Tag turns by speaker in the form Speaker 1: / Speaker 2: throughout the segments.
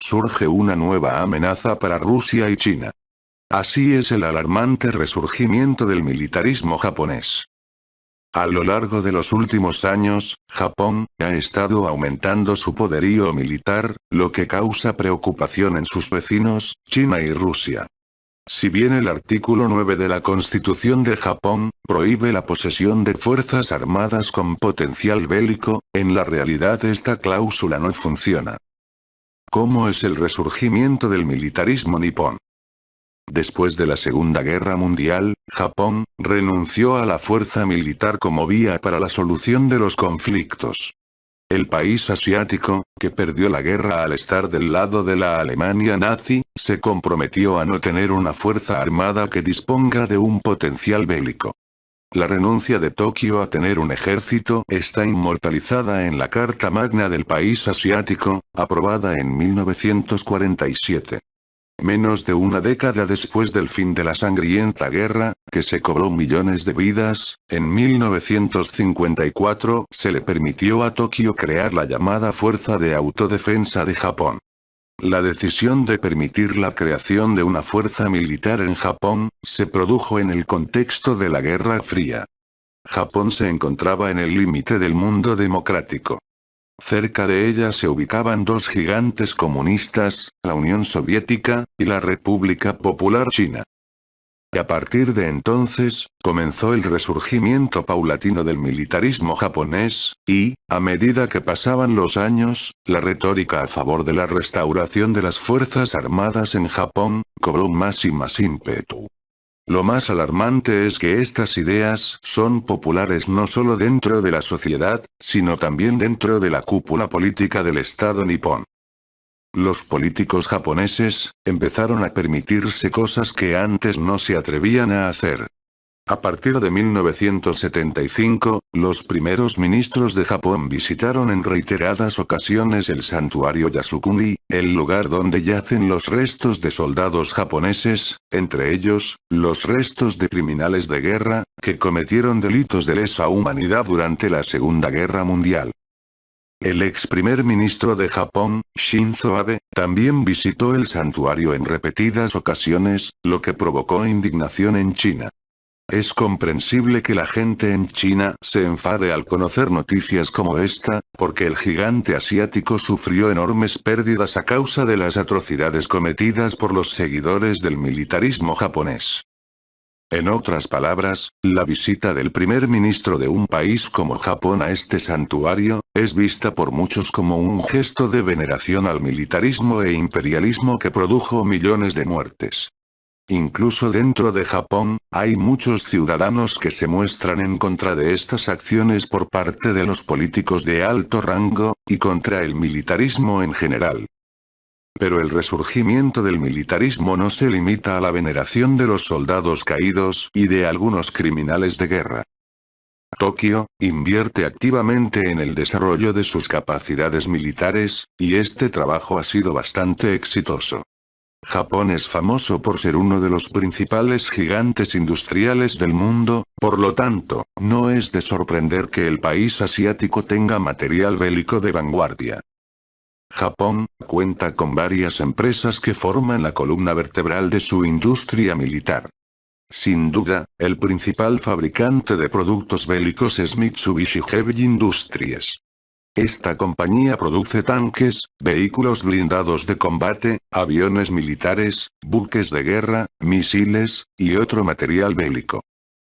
Speaker 1: surge una nueva amenaza para Rusia y China. Así es el alarmante resurgimiento del militarismo japonés. A lo largo de los últimos años, Japón ha estado aumentando su poderío militar, lo que causa preocupación en sus vecinos, China y Rusia. Si bien el artículo 9 de la Constitución de Japón prohíbe la posesión de fuerzas armadas con potencial bélico, en la realidad esta cláusula no funciona. ¿Cómo es el resurgimiento del militarismo nipón? Después de la Segunda Guerra Mundial, Japón renunció a la fuerza militar como vía para la solución de los conflictos. El país asiático, que perdió la guerra al estar del lado de la Alemania nazi, se comprometió a no tener una fuerza armada que disponga de un potencial bélico. La renuncia de Tokio a tener un ejército está inmortalizada en la Carta Magna del país asiático, aprobada en 1947. Menos de una década después del fin de la sangrienta guerra, que se cobró millones de vidas, en 1954 se le permitió a Tokio crear la llamada Fuerza de Autodefensa de Japón. La decisión de permitir la creación de una fuerza militar en Japón, se produjo en el contexto de la Guerra Fría. Japón se encontraba en el límite del mundo democrático. Cerca de ella se ubicaban dos gigantes comunistas, la Unión Soviética, y la República Popular China. A partir de entonces, comenzó el resurgimiento paulatino del militarismo japonés, y, a medida que pasaban los años, la retórica a favor de la restauración de las fuerzas armadas en Japón, cobró más y más ímpetu. Lo más alarmante es que estas ideas son populares no solo dentro de la sociedad, sino también dentro de la cúpula política del Estado nipón. Los políticos japoneses empezaron a permitirse cosas que antes no se atrevían a hacer. A partir de 1975, los primeros ministros de Japón visitaron en reiteradas ocasiones el santuario Yasukuni, el lugar donde yacen los restos de soldados japoneses, entre ellos, los restos de criminales de guerra, que cometieron delitos de lesa humanidad durante la Segunda Guerra Mundial. El ex primer ministro de Japón, Shinzo Abe, también visitó el santuario en repetidas ocasiones, lo que provocó indignación en China. Es comprensible que la gente en China se enfade al conocer noticias como esta, porque el gigante asiático sufrió enormes pérdidas a causa de las atrocidades cometidas por los seguidores del militarismo japonés. En otras palabras, la visita del primer ministro de un país como Japón a este santuario, es vista por muchos como un gesto de veneración al militarismo e imperialismo que produjo millones de muertes. Incluso dentro de Japón, hay muchos ciudadanos que se muestran en contra de estas acciones por parte de los políticos de alto rango, y contra el militarismo en general. Pero el resurgimiento del militarismo no se limita a la veneración de los soldados caídos y de algunos criminales de guerra. Tokio invierte activamente en el desarrollo de sus capacidades militares, y este trabajo ha sido bastante exitoso. Japón es famoso por ser uno de los principales gigantes industriales del mundo, por lo tanto, no es de sorprender que el país asiático tenga material bélico de vanguardia. Japón cuenta con varias empresas que forman la columna vertebral de su industria militar. Sin duda, el principal fabricante de productos bélicos es Mitsubishi Heavy Industries. Esta compañía produce tanques, vehículos blindados de combate, aviones militares, buques de guerra, misiles, y otro material bélico.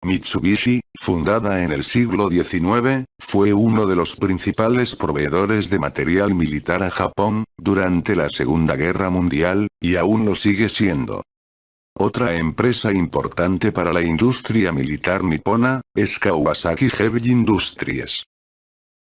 Speaker 1: Mitsubishi, fundada en el siglo XIX, fue uno de los principales proveedores de material militar a Japón, durante la Segunda Guerra Mundial, y aún lo sigue siendo. Otra empresa importante para la industria militar nipona, es Kawasaki Heavy Industries.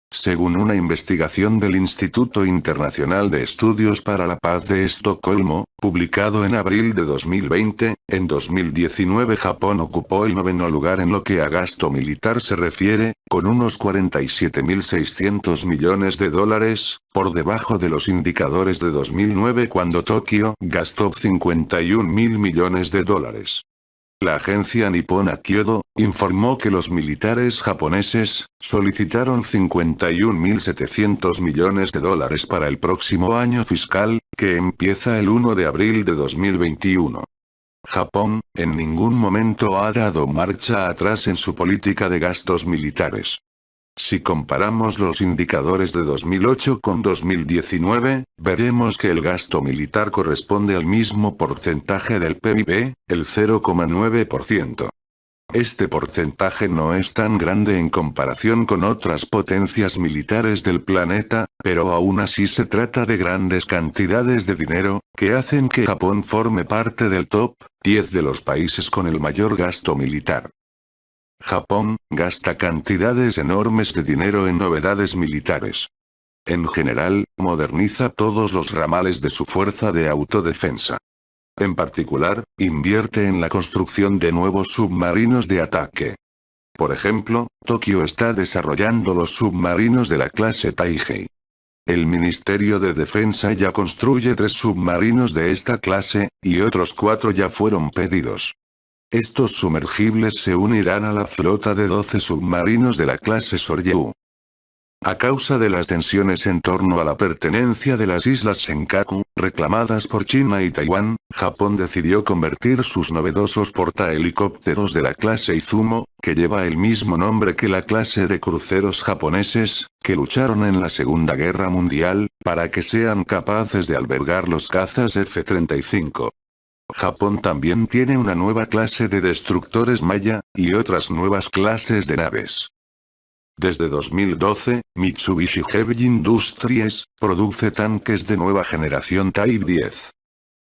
Speaker 1: Según una investigación del Instituto Internacional de Estudios para la Paz de Estocolmo, publicado en abril de 2020, en 2019 Japón ocupó el 9º lugar en lo que a gasto militar se refiere, con unos 47.600 millones de dólares, por debajo de los indicadores de 2009 cuando Tokio gastó 51.000 millones de dólares. La agencia nipona Kyodo informó que los militares japoneses solicitaron 51.700 millones de dólares para el próximo año fiscal, que empieza el 1 de abril de 2021. Japón, en ningún momento ha dado marcha atrás en su política de gastos militares. Si comparamos los indicadores de 2008 con 2019, veremos que el gasto militar corresponde al mismo porcentaje del PIB, el 0,9%. Este porcentaje no es tan grande en comparación con otras potencias militares del planeta, pero aún así se trata de grandes cantidades de dinero, que hacen que Japón forme parte del top 10 de los países con el mayor gasto militar. Japón gasta cantidades enormes de dinero en novedades militares. En general, moderniza todos los ramales de su fuerza de autodefensa. En particular, invierte en la construcción de nuevos submarinos de ataque. Por ejemplo, Tokio está desarrollando los submarinos de la clase Taihei. El Ministerio de Defensa ya construye 3 submarinos de esta clase, y otros 4 ya fueron pedidos. Estos sumergibles se unirán a la flota de 12 submarinos de la clase Soryu. A causa de las tensiones en torno a la pertenencia de las islas Senkaku, reclamadas por China y Taiwán, Japón decidió convertir sus novedosos portahelicópteros de la clase Izumo, que lleva el mismo nombre que la clase de cruceros japoneses, que lucharon en la Segunda Guerra Mundial, para que sean capaces de albergar los cazas F-35. Japón también tiene una nueva clase de destructores Maya, y otras nuevas clases de naves. Desde 2012, Mitsubishi Heavy Industries produce tanques de nueva generación Type 10.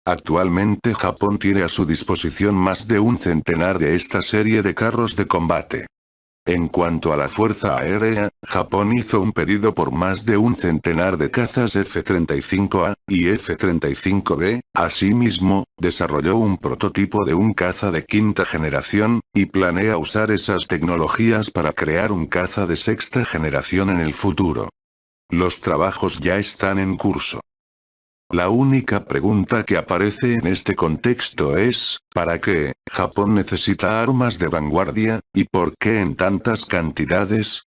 Speaker 1: Actualmente Japón tiene a su disposición más de un centenar de esta serie de carros de combate. En cuanto a la Fuerza Aérea, Japón hizo un pedido por más de un centenar de cazas F-35A y F-35B, asimismo, desarrolló un prototipo de un caza de quinta generación, y planea usar esas tecnologías para crear un caza de sexta generación en el futuro. Los trabajos ya están en curso. La única pregunta que aparece en este contexto es, ¿para qué Japón necesita armas de vanguardia, y por qué en tantas cantidades?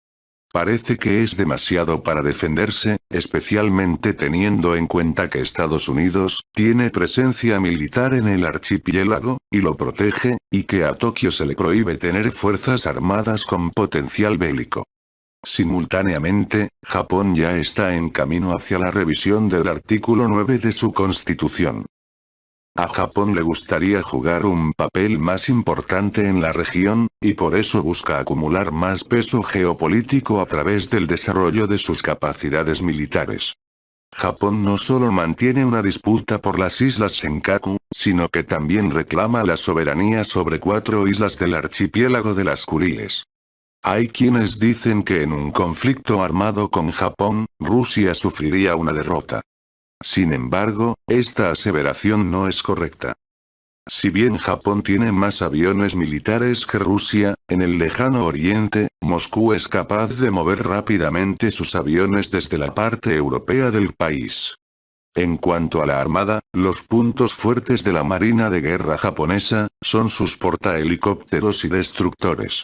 Speaker 1: Parece que es demasiado para defenderse, especialmente teniendo en cuenta que Estados Unidos tiene presencia militar en el archipiélago, y lo protege, y que a Tokio se le prohíbe tener fuerzas armadas con potencial bélico. Simultáneamente, Japón ya está en camino hacia la revisión del artículo 9 de su constitución. A Japón le gustaría jugar un papel más importante en la región, y por eso busca acumular más peso geopolítico a través del desarrollo de sus capacidades militares. Japón no solo mantiene una disputa por las islas Senkaku, sino que también reclama la soberanía sobre 4 islas del archipiélago de las Kuriles. Hay quienes dicen que en un conflicto armado con Japón, Rusia sufriría una derrota. Sin embargo, esta aseveración no es correcta. Si bien Japón tiene más aviones militares que Rusia, en el lejano oriente, Moscú es capaz de mover rápidamente sus aviones desde la parte europea del país. En cuanto a la armada, los puntos fuertes de la Marina de Guerra japonesa, son sus portahelicópteros y destructores.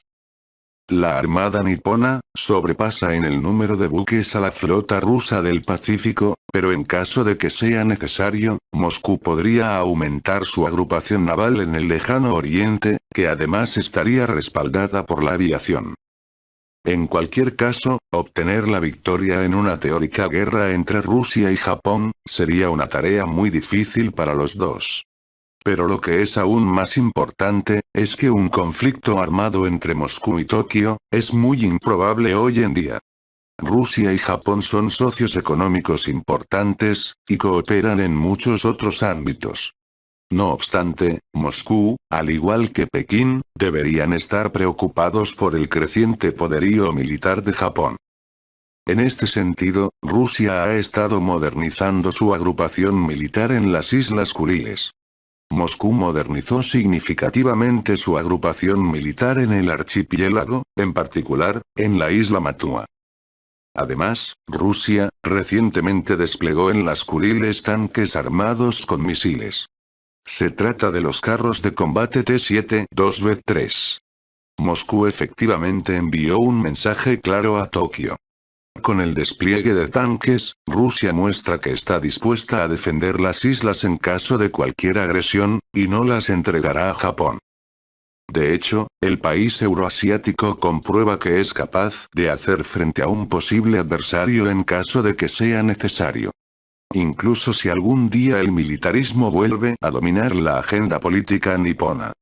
Speaker 1: La armada nipona sobrepasa en el número de buques a la flota rusa del Pacífico, pero en caso de que sea necesario, Moscú podría aumentar su agrupación naval en el lejano oriente, que además estaría respaldada por la aviación. En cualquier caso, obtener la victoria en una teórica guerra entre Rusia y Japón, sería una tarea muy difícil para los dos. Pero lo que es aún más importante, es que un conflicto armado entre Moscú y Tokio, es muy improbable hoy en día. Rusia y Japón son socios económicos importantes, y cooperan en muchos otros ámbitos. No obstante, Moscú, al igual que Pekín, deberían estar preocupados por el creciente poderío militar de Japón. En este sentido, Rusia ha estado modernizando su agrupación militar en las Islas Kuriles. Moscú modernizó significativamente su agrupación militar en el archipiélago, en particular, en la isla Matua. Además, Rusia, recientemente desplegó en las Kuriles tanques armados con misiles. Se trata de los carros de combate T-72B3. Moscú efectivamente envió un mensaje claro a Tokio. Con el despliegue de tanques, Rusia muestra que está dispuesta a defender las islas en caso de cualquier agresión, y no las entregará a Japón. De hecho, el país euroasiático comprueba que es capaz de hacer frente a un posible adversario en caso de que sea necesario. Incluso si algún día el militarismo vuelve a dominar la agenda política nipona.